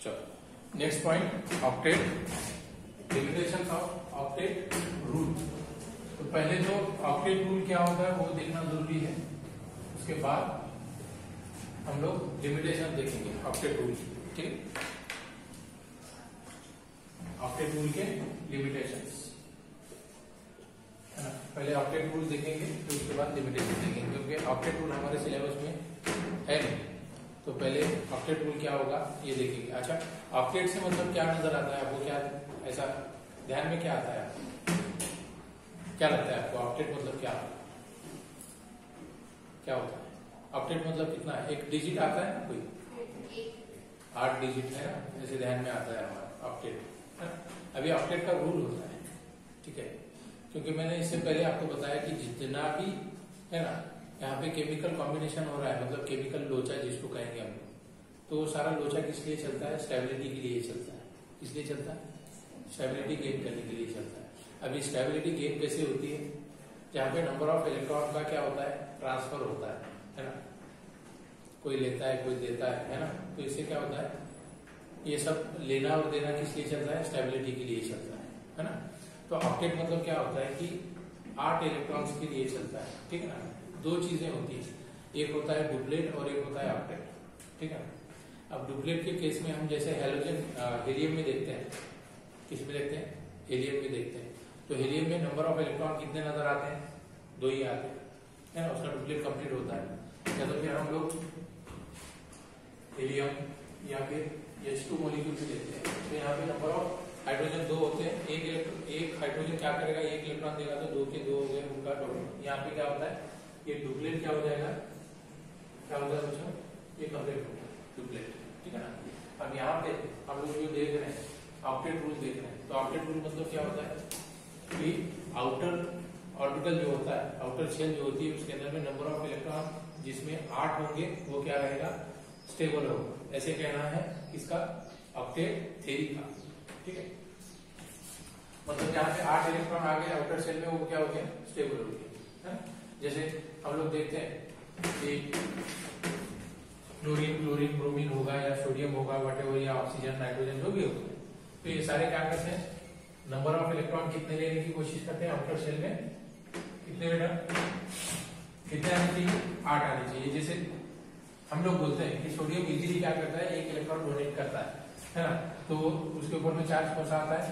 चलो next point, octet, limitation of octet rule. तो पहले तो ऑक्टेट रूल क्या होता है वो देखना जरूरी है, उसके बाद हम लोग लिमिटेशन देखेंगे ऑक्टेट रूल। ठीक है, ऑक्टेट रूल के लिमिटेशंस है ना। पहले ऑक्टेट रूल देखेंगे फिर उसके बाद लिमिटेशन देखेंगे, क्योंकि ऑक्टेट रूल हमारे सिलेबस में है नहीं। तो पहले ऑक्टेट रूल क्या होगा ये देखेंगे। अच्छा, ऑक्टेट से मतलब क्या नजर आता है आपको, क्या ऐसा ध्यान में क्या आता है आपको, क्या लगता है आपको ऑक्टेट मतलब क्या क्या होता है? ऑक्टेट मतलब कितना है? एक डिजिट आता है ना, कोई 8 डिजिट है ना, जैसे ध्यान में आता है हमारा ऑक्टेट। अभी ऑक्टेट का रूल होता है, ठीक है, क्योंकि मैंने इससे पहले आपको बताया कि जितना भी है ना यहाँ पे केमिकल कॉम्बिनेशन हो रहा है, मतलब केमिकल लोचा जिसको कहेंगे हम, तो वो सारा लोचा किस लिए चलता है? स्टेबिलिटी के लिए चलता है। किस लिए चलता है? स्टेबिलिटी गेन करने के लिए चलता है। अभी स्टेबिलिटी गेन कैसे होती है? जहाँ पे नंबर ऑफ इलेक्ट्रॉन का क्या होता है? ट्रांसफर होता है ना, कोई लेता है कोई देता है ना। तो इससे क्या होता है, ये सब लेना और देना किस लिए चलता है? स्टेबिलिटी के लिए चलता है ना। तो ऑक्टेट मतलब क्या होता है कि 8 इलेक्ट्रॉन्स के लिए चलता है, ठीक है ना। दो चीजें होती है, एक होता है डुप्लेट और एक होता है ऑक्टेट, ठीक है। अब डुप्लेट के केस में हम जैसे हेलोजन हीलियम में देखते हैं, किस में देखते हैं? हीलियम में देखते हैं। तो हीलियम में नंबर ऑफ इलेक्ट्रॉन कितने नजर आते हैं? 2 ही आते हैं, है ना, उसका डुप्लेट कंप्लीट होता है। या तो फिर हम लोग हीलियम या फिर H2 मॉलिक्यूल भी लेते हैं, तो यहाँ पे नंबर ऑफ हाइड्रोजन 2 होते हैं। एक हाइड्रोजन क्या करेगा? 1 इलेक्ट्रॉन देगा, तो 2 के 2 हो गए, उनका टोटल। यहाँ पे क्या होता है? ये डुप्लेट क्या हो जाएगा? क्या होता है बच्चों? ये कंप्लीट होता है डुप्लेट, ठीक है ना। अब यहाँ पे हम लोग जो देख रहे हैं ऑक्टेट रूल देख रहे हैं, तो ऑक्टेट रूल मतलब क्या होता है कि आउटर ऑर्बिटल जो होता है, आउटर शेल जो होती है, उसके अंदर में नंबर ऑफ इलेक्ट्रॉन जिसमें 8 होंगे वो क्या रहेगा? स्टेबल होगा। ऐसे कहना है इसका ऑक्टेट थ्योरी का, ठीक है। मतलब यहाँ पे 8 इलेक्ट्रॉन आ गए आउटर शेल में, वो क्या हो गया? स्टेबल हो गया, है ना। जैसे हम लोग देखते हैं कि क्लोरीन, ब्रोमीन होगा या सोडियम होगा, वटेवर, या ऑक्सीजन, नाइट्रोजन, जो भी होगा, तो ये सारे क्या करते हैं? नंबर ऑफ इलेक्ट्रॉन कितने लेने की कोशिश करते हैं आउटर शेल में? कितने बेटा? कितने आने चाहिए? 8 आने चाहिए। जैसे हम लोग बोलते हैं कि सोडियम इजीली क्या करता है? 1 इलेक्ट्रॉन डोनेट करता है ना। तो उसके ऊपर में चार्ज कौन सा आता है?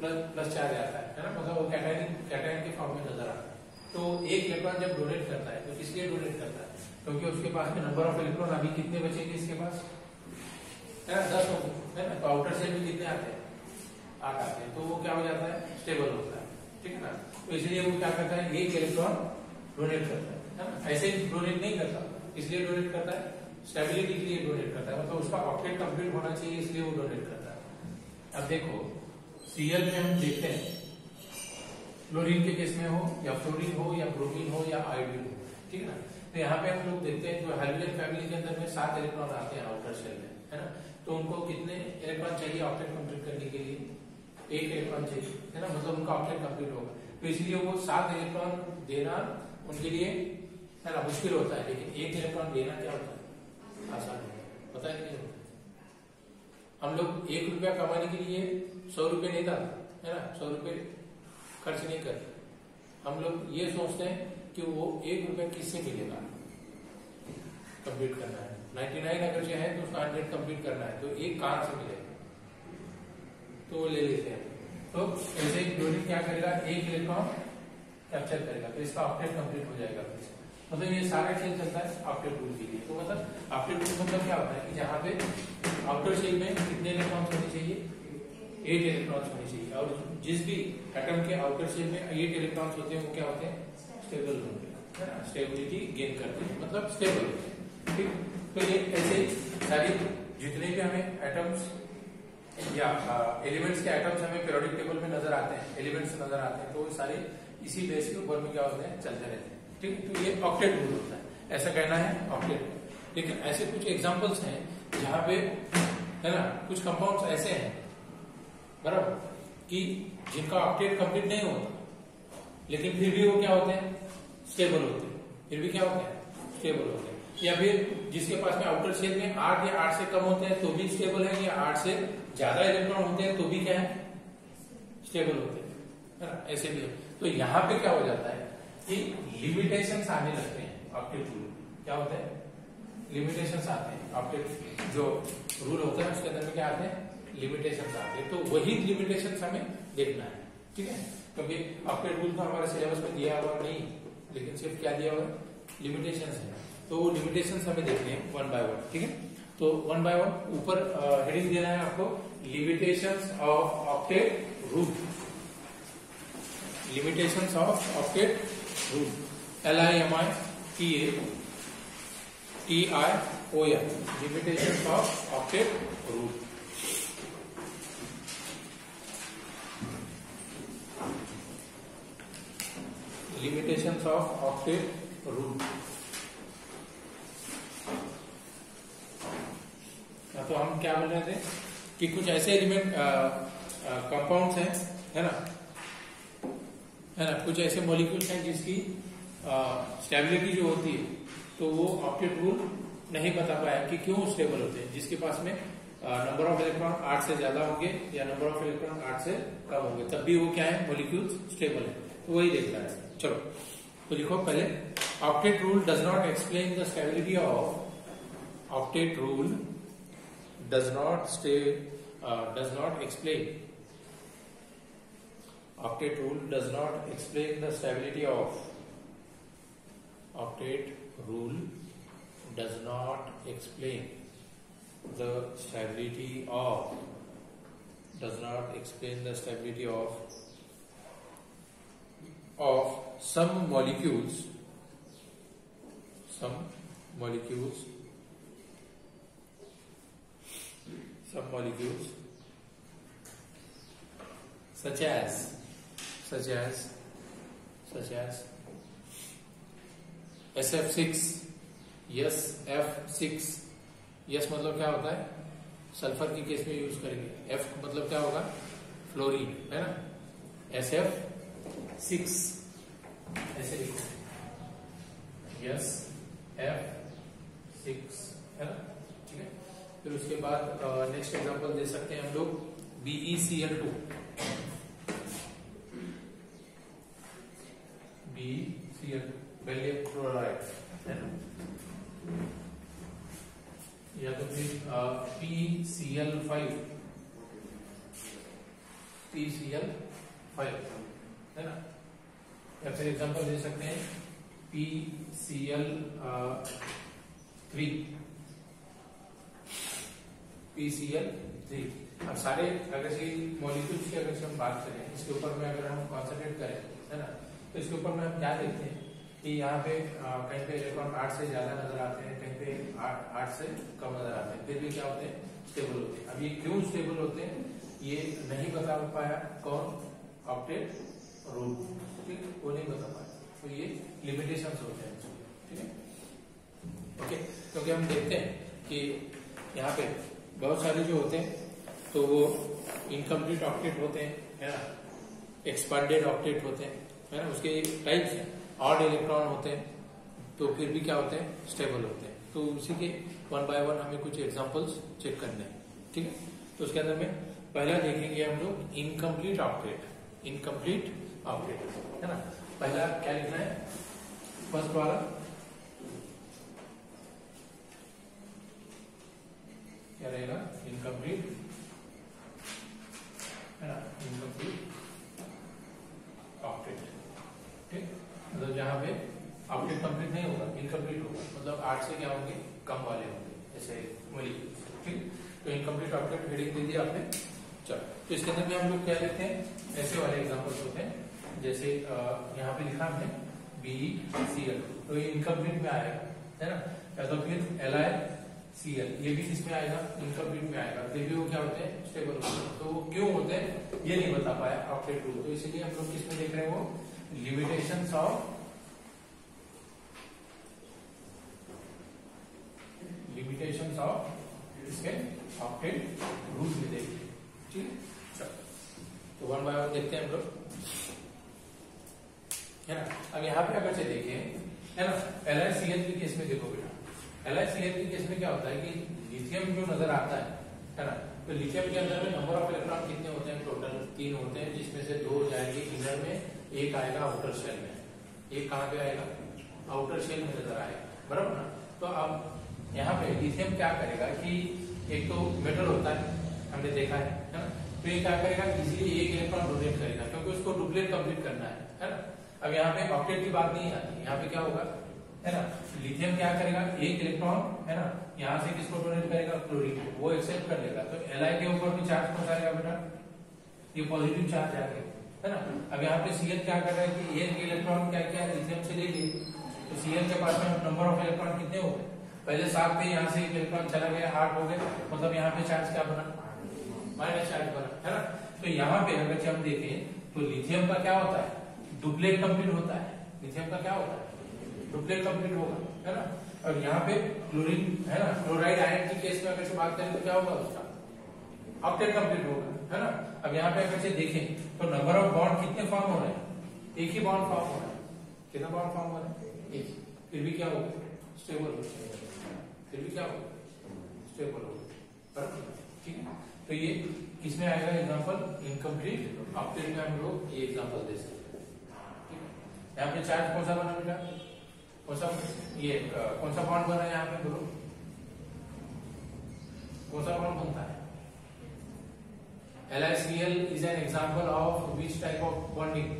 प्लस चार्ज आता है ना, मतलब वो कैटायन के फॉर्म में नजर आता है। तो 1 इलेक्ट्रॉन जब डोनेट करता है तो किस लिए डोनेट करता है? क्योंकि उसके पास में नंबर ऑफ इलेक्ट्रॉन अभी कितने बचेंगे इसके पास, है ना? 10 है ना। तो आउटर शेल में कितने आते हैं? 8 आते हैं। तो वो क्या हो जाता है? स्टेबल होता है, ठीक है ना। तो इसलिए वो क्या करता है? 1 इलेक्ट्रॉन डोनेट करता है ना। ऐसे डोनेट नहीं करता, इसलिए डोनेट करता है स्टेबिलिटी के लिए डोनेट करता है, मतलब उसका ऑक्टेट कंप्लीट होना चाहिए, इसलिए वो डोनेट करता है। अब देखो सीएल में हम देखते हैं, क्लोरीन के केस में हो या फ्लोरीन हो या ब्रोमीन हो या आयोडीन हो, ठीक है ना। तो यहाँ पे हम लोग देखते हैं जो हाइड्रोजन फैमिली के अंदर में 7 इलेक्ट्रॉन आते हैं आउटर शेल में, है ना। तो उनको कितने इलेक्ट्रॉन चाहिए ऑक्टेट कंप्लीट करने के लिए? 1 इलेक्ट्रॉन चाहिए, है ना, मतलब उनका ऑक्टेट कंप्लीट होगा। तो इसलिए वो 7 इलेक्ट्रॉन देना उनके लिए, है ना, मुश्किल होता है, लेकिन 1 इलेक्ट्रॉन देना क्या होता है? आसान होता है, पता है नहीं होता। हम लोग 1 रुपया कमाने के लिए 100 रुपये नहीं डालते, है ना, 100 रुपये खर्च नहीं करते। हम लोग ये सोचते हैं कि वो 1 रुपया किससे मिलेगा, कंप्लीट करना है। 99 अगर जो है तो उसका 100 कंप्लीट करना है, तो 1 कहां से मिलेगा? तो वो ले लेते हैं। तो ऐसे क्लोरीन क्या करेगा? 1 इलेक्ट्रॉन कैप्चर करेगा, तो इसका ऑक्टेट कंप्लीट हो जाएगा। मतलब ये सारा खेल चलता है ऑक्टेट रूल के लिए। तो मतलब ऑक्टेट रूल मतलब क्या होता है कि जहाँ पे आउटर शेल में कितने इलेक्ट्रॉन्स होने चाहिए? 8 इलेक्ट्रॉन्स होने चाहिए। और जिस भी एटम के आउटर शेल में 8 इलेक्ट्रॉन्स होते हैं वो क्या होते हैं? स्टेबल होते हैं, है ना, स्टेबिलिटी गेन करते हैं, मतलब स्टेबल होते हैं, ठीक। तो ये ऐसे सारी जितने भी हमें एटम्स या एलिमेंट्स के एटम्स हमें पीरियोडिक टेबल में नजर आते हैं, एलिमेंट्स नजर आते हैं, तो सारे इसी बेस के ऊपर में क्या होते हैं? चलते रहते हैं, ठीक। तो ये ऑक्टेट रूल होता है, ऐसा कहना है ऑक्टेट। लेकिन ऐसे कुछ एग्जांपल्स हैं जहां पे, है ना, कुछ कंपाउंड्स ऐसे हैं बराबर कि जिनका ऑक्टेट कंप्लीट नहीं होता, लेकिन फिर भी वो क्या होते हैं? स्टेबल होते हैं। फिर भी क्या होते हैं? स्टेबल होते हैं। या फिर जिसके पास में आउटर शेल में 8 या 8 से कम होते हैं तो भी स्टेबल है, या 8 से ज्यादा इलेक्ट्रॉन होते हैं तो भी क्या है, स्टेबल होते हैं, है ना, ऐसे भी है। तो यहाँ पे क्या हो जाता है कि लिमिटेशंस आने लगते हैं ऑक्टेट रूल। क्या होता है, लिमिटेशंस आते हैं, ऑक्टेट जो रूल होता है उसके अंदर में क्या आते हैं, लिमिटेशंस आते हैं। तो वही लिमिटेशंस हमें देखना है, ठीक है, क्योंकि ऑक्टेट रूल तो हमारे सिलेबस में दिया हुआ नहीं, लेकिन सिर्फ क्या दिया हुआ है, लिमिटेशंस है। तो वो लिमिटेशंस हमें देखने हैं वन बाय वन, ठीक है। तो वन बाय वन ऊपर हेडिंग देना है आपको, limitations of octet rule, limitations of octet rule, LIMITATION, limitations of octet rule. Limitations of octet rule. तो हम क्या बोल रहे थे कि कुछ ऐसे एलिमेंट कंपाउंड्स हैं, है ना, कुछ ऐसे मॉलिक्यूल्स हैं जिसकी स्टेबिलिटी जो होती है तो वो ऑक्टेट रूल नहीं बता पाया कि क्यों स्टेबल होते हैं, जिसके पास में नंबर ऑफ इलेक्ट्रॉन 8 से ज्यादा होंगे या नंबर ऑफ इलेक्ट्रॉन 8 से कम होंगे, तब भी वो क्या है, मॉलिक्यूल्स स्टेबल है। तो वही देखता है। चलो तो लिखो पहले, octet rule does not explain the stability of, octet rule does not explain, octet rule does not explain the stability of, octet rule does not explain the stability of, does not explain the stability of some molecules such as SF6, SF6, yes मतलब क्या होता है, sulphur की case में use करेंगे, F मतलब क्या होगा, फ्लोरीन, है ना, SF6 ऐसे लिखो, यस F6, है ना, ठीक है। फिर उसके बाद नेक्स्ट एग्जांपल दे सकते हैं हम लोग, BeCl2, बेरिलियम क्लोराइड, है ना, या तो फिर PCl5, है ना, या फिर एग्जांपल दे सकते हैं PCl3। अब सारे अगर मॉलिक्यूल्स की अगर हम बात करें, इसके ऊपर में अगर हम कॉन्सेंट्रेट करें, है ना, तो इसके ऊपर में हम क्या देखते हैं कि यहाँ पे कहीं पे इलेक्ट्रॉन 8 से ज्यादा नजर आते हैं, कहीं पे 8 से कम नजर आते हैं, फिर भी क्या होते हैं, स्टेबल होते हैं। अब ये क्यों स्टेबल होते हैं ये नहीं बता पाया कौन, ऑक्टेट रूल, ठीक, वो नहीं बता पाया, तो ये लिमिटेशंस होते हैं, ठीक है, ओके। क्योंकि हम देखते हैं कि यहाँ पे बहुत सारे जो होते हैं तो वो इनकम्प्लीट ऑक्टेट होते हैं, है ना, एक्सपांडेड ऑक्टेट होते हैं, है ना, उसके टाइप्स हैं, ऑड इलेक्ट्रॉन होते हैं, तो फिर भी क्या होते हैं, स्टेबल होते हैं। तो उसी के वन बाय वन हमें कुछ एग्जांपल्स चेक करने हैं, ठीक है। तो उसके अंदर में पहला देखेंगे हम लोग इनकम्प्लीट ऑक्टेट, है ना। पहला क्या लिखना है, फर्स्ट वाला क्या रहेगा, इनकम्प्लीट, है ना, इनकम्प्लीट ऑक्टेट, ठीक, मतलब जहां पे ऑक्टेट कंप्लीट नहीं होगा, इनकम्प्लीट होगा, मतलब 8 से क्या होंगे, कम वाले होंगे, ऐसे मॉलिक्यूल्स, ठीक। तो इनकम्प्लीट ऑक्टेट हेडिंग दे दी आपने। चलो तो इसके अंदर में हम लोग क्या लेते हैं, ऐसे वाले एग्जांपल्स होते हैं, जैसे यहाँ पे लिखा हमने BeCl, तो ये इनकम्प्लीट में आएगा, है ना, या तो फिर LiCl, ये भी किसमें आएगा, इनकम्प्लीट में आएगा, फिर भी वो क्या होते हैं, स्टेबल होते हैं। तो वो क्यों होते हैं ये नहीं बता पाया ऑक्टेट रूल, तो इसीलिए हम लोग किसमें देख रहे हैं, वो लिमिटेशंस ऑफ, इसके ऑक्टेट रूल में देखिए, ठीक है। तो वन बाय वन देखते हैं हम लोग, है ना। अब यहाँ पे अगर से देखें, है ना, LiCl के केस में देखो बेटा, LiCl के केस में क्या होता है कि लिथियम जो नजर आता है ना, तो लिथियम के अंदर में नंबर ऑफ इलेक्ट्रॉन कितने होते हैं? टोटल 3 होते हैं, जिसमें से 2 जाएंगे इनर में, एक आएगा आउटर शेल में। एक कहाँ पे आएगा? आउटर शेल में नजर आएगा, बराबर ना। तो अब यहाँ पे लिथियम क्या करेगा कि एक तो मेटल होता है, हमने देखा है ना, तो ये क्या करेगा? इजीली एक इलेक्ट्रॉन डोनेट करेगा, क्योंकि उसको डुप्लेट कंप्लीट करना है ना। अब यहाँ पे ऑक्टेट की बात नहीं आती, यहाँ पे क्या होगा है ना, लिथियम क्या करेगा? एक इलेक्ट्रॉन है ना, यहाँ से किसको डोनेट करेगा? क्लोरीन को, वो एक्सेप्ट कर लेगा। तो Li के ऊपर भी चार्ज पहुंचाएगा बेटा, ये पॉजिटिव चार्ज आ गया है ना। अब यहाँ पे Cl क्या कर रहा है कि एक इलेक्ट्रॉन क्या किया? लिथियम से ले लिए, तो Cl के पास में नंबर ऑफ इलेक्ट्रॉन कितने हो गए? पहले 7 थे, यहाँ से एक इलेक्ट्रॉन चला गया, 8 हो गए, मतलब यहाँ पे चार्ज क्या बना? माइनस चार्ज बना, है ना। तो यहाँ पे अगर हम देखें तो लिथियम का क्या होता है? डुप्लेट कंप्लीट होता है। लिथियम का क्या होता है? डुप्लेट कंप्लीट होगा, है ना। और यहाँ पे क्लोरीन है ना, क्लोराइड आयन की केस में अगर से बात करें तो क्या होगा? उसका ऑक्टेट कंप्लीट होगा, है ना। अब यहाँ पे अगर से देखें तो नंबर ऑफ बॉन्ड कितने फॉर्म हो रहे हैं? एक ही बॉन्ड फॉर्म हो रहा है। कितना बॉन्ड फॉर्म हो रहा है? एक। फिर भी क्या होगा? स्टेबल होगा। फिर भी क्या होगा? स्टेबल होगा, ठीक है। तो ये किसमें आएगा एग्जांपल? इनकम्प्लीट ऑक्टेट में हम लोग ये एग्जांपल दे सकते हैं, ठीक है। यहाँ पे चार्ज कौन सा बना बेटा? कौन सा? ये कौन सा बॉन्ड बना है यहाँ पे? बोलो, कौन सा बॉन्ड बनता है? LiCl is an example of which type of bonding?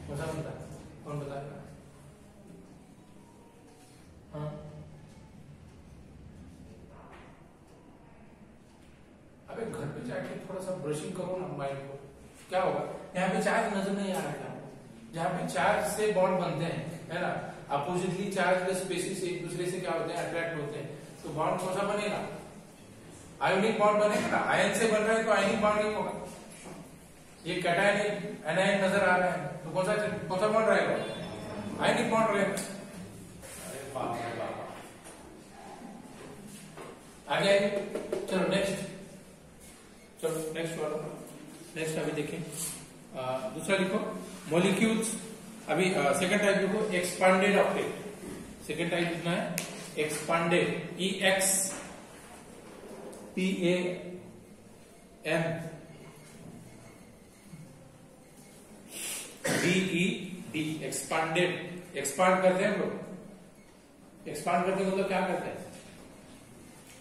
कौन सा बनता है? कौन बताएगा? हाँ, अबे घर पे जाके थोड़ा सा ब्रशिंग करो ना माइंड को, क्या होगा? यहाँ पे चार्ज नजर नहीं आ रहा है, जहाँ पे चार्ज से बॉन्ड बनते हैं, है ना, अपोजिटली चार्ज स्पेसीज एक दूसरे से क्या होते हैं? अट्रैक्ट होते हैं। तो बॉन्ड कौन सा बनेगा? आयोनिक बॉन्ड बनेगा ना। आयन से बन रहा है तो आयनिक बॉन्डिंग होगा। ये कैटायनिक एनायन नजर आ रहा है, तो कौन सा बॉन्ड रहेगा? आयनिक बॉन्ड रहेगा। अरे बाप रे बाप, आगे चलो नेक्स्ट, चलो नेक्स्ट वाला, नेक्स्ट अभी देखें। दूसरा लिखो मॉलिक्यूल्स। अभी सेकंड टाइप लिखो एक्सपांडेड ऑक्टेट। सेकंड टाइप लिखना है एक्सपांडेड, EXPANDED, एक्सपांडेड। एक्सपांड करते हैं लोग, एक्सपांड करते मतलब क्या करते हैं?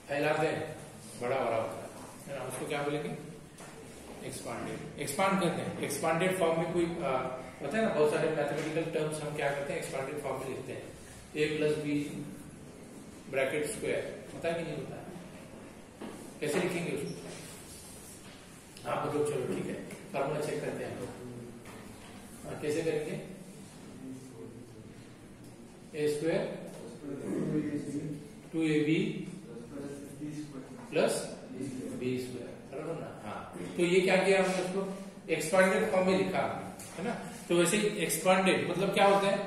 फैलाते हैं, बड़ा बड़ा होता है ना, उसको क्या बोलेंगे? एक्सपांडेड। एक्सपांड करते हैं, एक्सपांडेड फॉर्म में कोई होता है ना, बहुत सारे मैथमेटिकल टर्म्स हम क्या करते हैं? एक्सपांडेड फॉर्म में लिखते हैं। A+B ब्रैकेट स्क्वायर, होता है कि नहीं होता है? कैसे लिखेंगे उसको? आप लोग चलो ठीक है, फॉर्मूला चेक करते हैं हम लोग। कैसे करेंगे? A² 2AB प्लस B², बराबर ना। हाँ, तो ये क्या किया हमने? उसको एक्सपांडेड फॉर्म में लिखा है ना। तो वैसे एक्सपांडेड मतलब क्या होता है?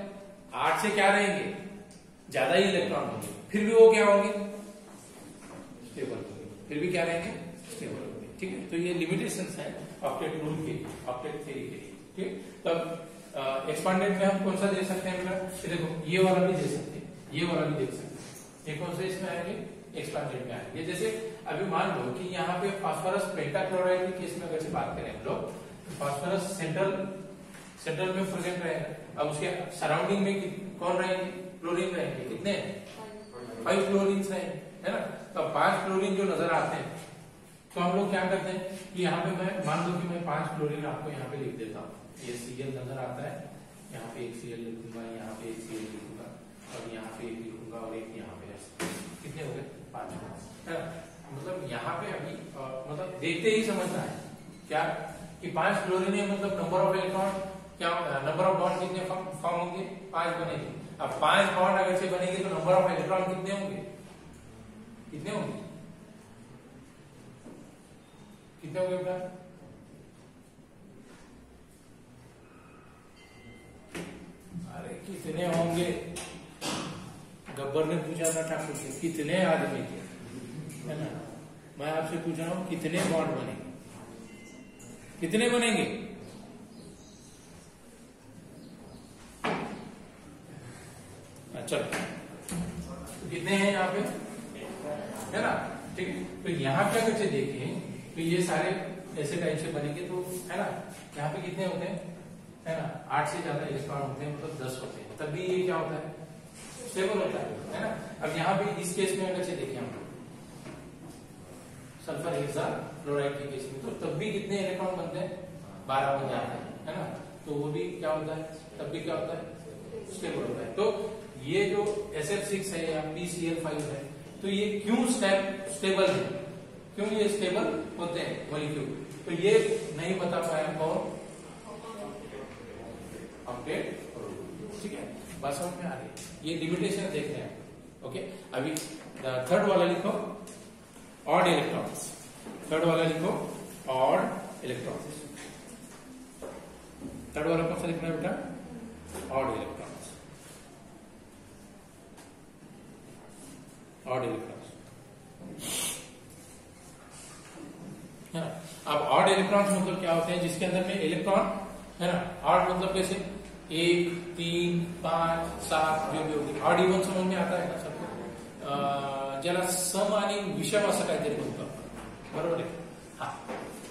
8 से क्या रहेंगे? ज्यादा ही इलेक्ट्रॉन होंगे, फिर भी वो क्या होंगे? स्टेबल होंगे। फिर भी क्या रहेंगे? स्टेबल होंगे, ठीक है। तो ये लिमिटेशंस है ऑक्टेट रूल के, ऑक्टेट थ्योरी के, ठीक। तब एक्सपांडेड में हम कौन सा दे सकते हैं बेटा? देखो ये वाला भी दे सकते हैं, ये वाला भी देख सकते हैं। ये कौन सा इसमें आएंगे? एक्सपांडेड में आएंगे। जैसे अभी मान लो कि यहाँ पे फास्फोरस पेंटाक्लोराइड के केस में अगर से बात करें हम लोग, फास्फोरस सेंट्रल में प्रेजेंट रहेगा। अब उसके सराउंडिंग में कौन रहेंगे? क्लोरीन रहेंगे। कितने? 5 क्लोरीन रहेंगे, है ना। तो 5 क्लोरीन जो नजर आते हैं, तो हम लोग क्या करते हैं कि यहाँ पे मैं मान लो कि मैं 5 क्लोरीन आपको यहाँ पे लिख देता हूँ। ये Cl नजर आता है, यहाँ पे एक Cl लिखूंगा, यहाँ पे एक Cl लिखूंगा, और यहाँ पे एक लिखूंगा, और एक यहाँ पे। कितने हो गए? 5, है ना। मतलब यहाँ पे अभी मतलब देखते ही समझना है क्या कि 5 क्लोरीन है, मतलब नंबर ऑफ इलेक्ट्रॉन क्या, नंबर ऑफ बॉन्ड कितने फॉर्म होंगे? 5 बनेंगे। अब 5 बॉन्ड अगर से बनेंगे तो नंबर ऑफ इलेक्ट्रॉन कितने होंगे? कितने होंगे? कितने होंगे बेटा? अरे कितने होंगे? गब्बर ने पूछा था ठाकुर से कितने आदमी थे, है ना। मैं आपसे पूछ रहा हूं कितने बॉन्ड बनेंगे? कितने बनेंगे? चलो कितने हैं यहाँ पे, है ना, ठीक है। तो यहाँ पे अगर देखें तो ये सारे ऐसे टाइप से बनेंगे, तो है ना, यहाँ पे कितने होते हैं, है ना, 8 से ज्यादा इलेक्ट्रॉन होते हैं, मतलब 10 होते हैं, तब भी ये क्या होता है, स्टेबल होता है ना। अब यहाँ पे इस केस में अगर देखें हम सल्फर हेक्साक्लोराइड के केस में, तो तब भी कितने इलेक्ट्रॉन बनते हैं, 12 बन जाते हैं, है ना। तो वो भी क्या होता है, तब भी क्या होता है, स्टेबल होता है। तो ये जो SF6 है या PCl5 है, तो ये क्यों स्टेबल है, क्यों ये स्टेबल होते हैं मॉलिक्यूल, तो ये नहीं बता पाया कौन, अपडेट, ठीक है, बात समझ में आ रही है। ये लिमिटेशन देख रहे हैं, ओके। अभी थर्ड वाला लिखो, ऑड इलेक्ट्रॉन्स, थर्ड वाला लिखो ऑड इलेक्ट्रॉन्स। थर्ड वाला कौन सा लिखना है बेटा, ऑड इलेक्ट्रॉन्स, ऑड इलेक्ट्रॉन्स, है ना। अब ऑड इलेक्ट्रॉन्स मतलब क्या होते हैं, जिसके अंदर में इलेक्ट्रॉन, है ना, ऑड मतलब कैसे, 1, 3, 5, 7 जो भी होती है, ऑड इवन समझ में आता है ना सबको, ज्याला सम आणि विषम असं काहीतरी बोलतो, बरोबर आहे, हाँ।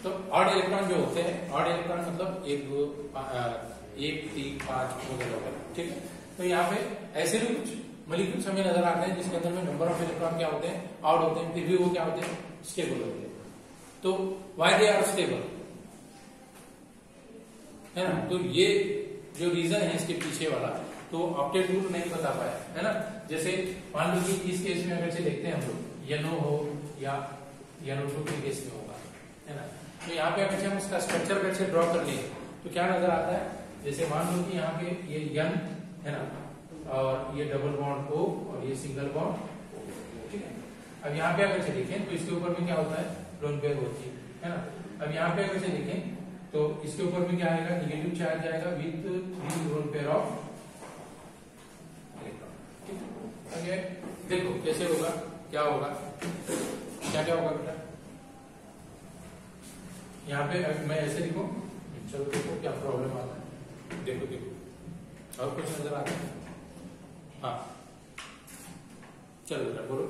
तो ऑड इलेक्ट्रॉन जो होते हैं, ऑड इलेक्ट्रॉन मतलब 1, 2, 1, 3, 5 वगैरह वगैरह, ठीक है। तो यहाँ पे ऐसे भी कुछ मॉलिक्यूल्स हमें नजर आते हैं जिसके अंदर में नंबर ऑफ इलेक्ट्रॉन क्या होते हैं, ऑड होते हैं, फिर भी वो क्या होते हैं, स्टेबल होते हैं। तो व्हाई दे आर स्टेबल, है ना। तो ये जो रीजन है इसके पीछे वाला, तो ऑक्टेट रूल नहीं बता पाया, है ना। जैसे मान लो कि इस केस में अगर से देखते हैं हम लोग, NO हो या NO2 के केस में होगा, है ना। तो यहाँ पे अगर हम उसका स्ट्रक्चर अगर से ड्रॉ कर लिए तो क्या नजर आता है, जैसे मान लो कि यहाँ पे ये N है ना, और ये डबल बॉन्ड O और ये सिंगल बॉन्ड O, ठीक है। अब यहाँ पे अगर से देखें तो इसके ऊपर में क्या होता है, लोन पेयर होती है ना। अब यहाँ पे अगर से देखें तो इसके ऊपर में क्या आएगा, निगेटिव चार्ज आएगा with 3 lone pair of electron, ठीक है। देखो कैसे होगा, क्या होगा, क्या क्या होगा बेटा, यहाँ पे मैं ऐसे लिखूं, चलो देखो क्या प्रॉब्लम आता है, देखो देखो और कुछ नजर आता है, हाँ चलो बेटा बोलो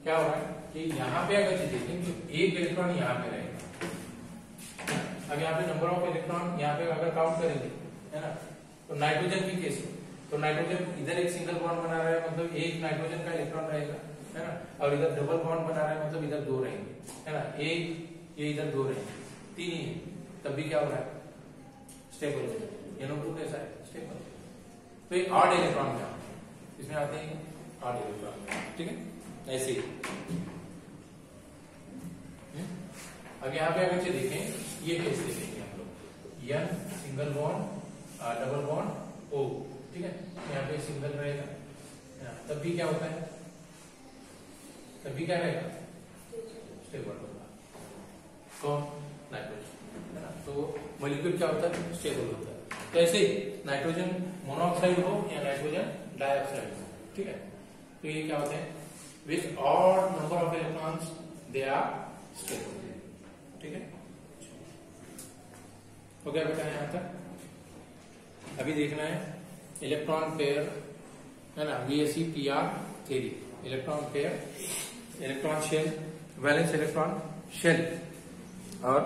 क्या हो रहा है कि यहाँ पे अगर देखें तो एक इलेक्ट्रॉन यहाँ पे रहेगा, अब यहाँ पे नंबर ऑफ इलेक्ट्रॉन यहाँ पे अगर काउंट करेंगे, है ना, तो नाइट्रोजन की केस में, तो नाइट्रोजन इधर एक सिंगल बॉन्ड बना रहा है, मतलब एक नाइट्रोजन का इलेक्ट्रॉन रहेगा, है ना, और इधर डबल बॉन्ड बना रहा है, मतलब इधर 2 रहेंगे, है ना, एक ये इधर 2 रहेंगे, 3 ही है, तब भी क्या हो रहा है, स्टेबल हो जाए। NO2 कैसा है, स्टेबल। तो एक ऑड इलेक्ट्रॉन क्या इसमें आते हैं, ऑड इलेक्ट्रॉन, ठीक है, ऐसे ही। अब यहाँ पे अगर देखें, ये केस देखेंगे हम लोग, N single bond double bond O, ठीक है, यहाँ पे सिंगल रहेगा, तब भी क्या होता है, तब भी क्या रहेगा, स्टेबल होगा, कौन, नाइट्रोजन, है ना। तो मॉलिक्यूल क्या होता है, स्टेबल होता है। तो ऐसे ही नाइट्रोजन मोनोऑक्साइड हो या नाइट्रोजन डाइऑक्साइड हो, ठीक है, तो ये क्या होते हैं, with odd number of electrons they are stable, ठीक है। हो गया बेटा यहां तक। अभी देखना है इलेक्ट्रॉन पेयर, है ना, VSEPR theory, electron pair, electron shell, valence electron shell, और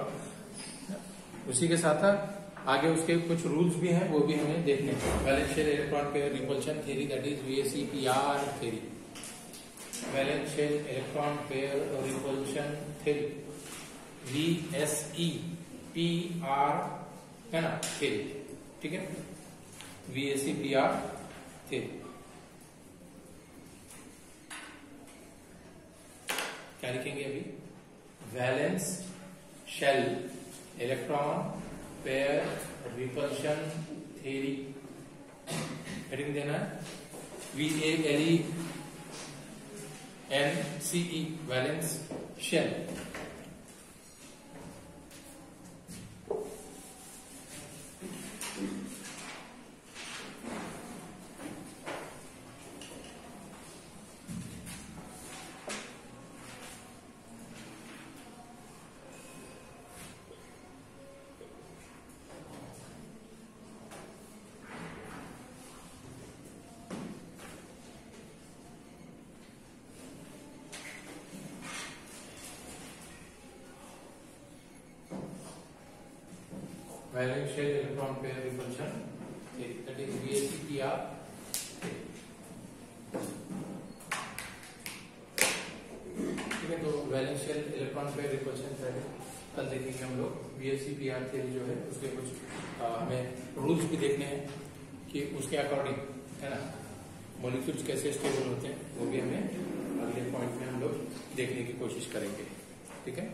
उसी के साथ आगे उसके कुछ रूल्स भी हैं, वो भी हमें देखने हैं। Valence shell electron pair repulsion theory, that is VSEPR theory, valence shell electron pair repulsion theory, VSEPR, है ना, थ्योरी, ठीक है, VSEPR थ्योरी। क्या लिखेंगे अभी, valence shell electron pair repulsion theory, heading देना VALENCE, valence shell. Valence shell electron pair repulsion, that is VSEPR। ठीक है, तो valence shell electron pair repulsion theory कल देखेंगे हम लोग। VSEPR थ्योरी जो है उसके कुछ हमें रूल्स भी देखने हैं कि उसके अकॉर्डिंग, है ना, मॉलिक्यूल्स कैसे स्टेबल होते हैं, वो भी हमें अगले पॉइंट में हम लोग देखने की कोशिश करेंगे। ठीक है।